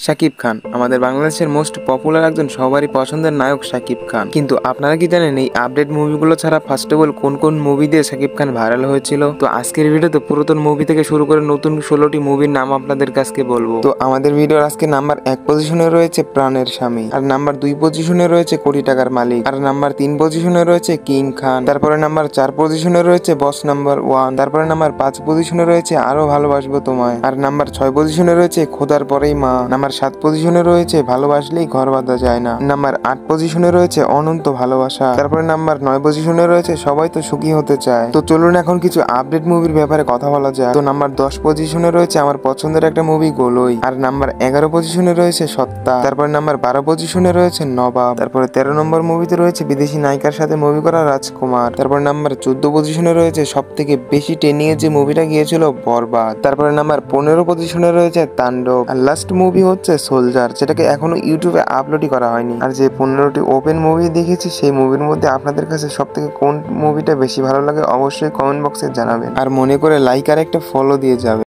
শাকিব খান আমাদের বাংলাদেশের most popular একজন সবারই পছন্দের নায়ক শাকিব খান। কিন্তু আপনারা কি জানেন এই আপডেট মুভিগুলো ছাড়া ফার্স্ট অফ অল কোন কোন মুভি দিয়ে শাকিব খান ভাইরাল হয়েছিল? তো আজকের ভিডিওতে পুরাতন মুভি থেকে শুরু করে নতুন 16টি মুভির নাম আপনাদের কাছে বলবো। তো আমাদের ভিডিওর আজকে নাম্বার 1 পজিশনে রয়েছে প্রাণের স্বামী, আর নাম্বার 2 পজিশনে রয়েছে কোটি টাকার মালিক, আর নাম্বার 3 পজিশনে রয়েছে কিং খান, তারপরে নাম্বার 4 পজিশনে রয়েছে বস নাম্বার 1, তারপরে নাম্বার 5 পজিশনে রয়েছে আরো ভালোবাসবো তোমায়, আর নাম্বার 6 পজিশনে রয়েছে খোদার পরেই মা, নাম্বার 7 পজিশনে রয়েছে ভালোবাসলেই ঘর বাঁধা যায় না, নাম্বার 8 পজিশনে রয়েছে অনন্ত ভালোবাসা, তারপরে নাম্বার 9 পজিশনে রয়েছে সবাই তো সুখী হতে চায়। তো চলুন এখন কিছু আপডেট মুভির ব্যাপারে কথা বলা যায়। তো নাম্বার 10 পজিশনে রয়েছে আমার পছন্দের একটা মুভি গোলই, আর নাম্বার 11 পজিশনে রয়েছে সত্তা, তারপরে নাম্বার 12 পজিশনে রয়েছে নবাব, তারপরে 13 নম্বর মুভিতে রয়েছে বিদেশি নায়িকার সাথে মুভি করা রাজকুমার, তারপর নাম্বার 14 পজিশনে রয়েছে সব থেকে বেশি ট্রেন্ডিং এর যে মুভিটা গিয়েছিল বরবাদ, তারপরে নাম্বার 15 পজিশনে রয়েছে তাণ্ডব, আর লাস্ট মুভি হচ্ছে সোলজার, যেটাকে এখনো ইউটিউবে আপলোডই করা হয়নি। আর যে 15টি ওপেন মুভি দেখেছি সেই মুভির মধ্যে আপনাদের কাছে সব থেকে কোন মুভিটা বেশি ভালো লাগে অবশ্যই কমেন্ট বক্সে জানাবেন, আর মনে করে লাইক আর একটা ফলো দিয়ে যাবেন।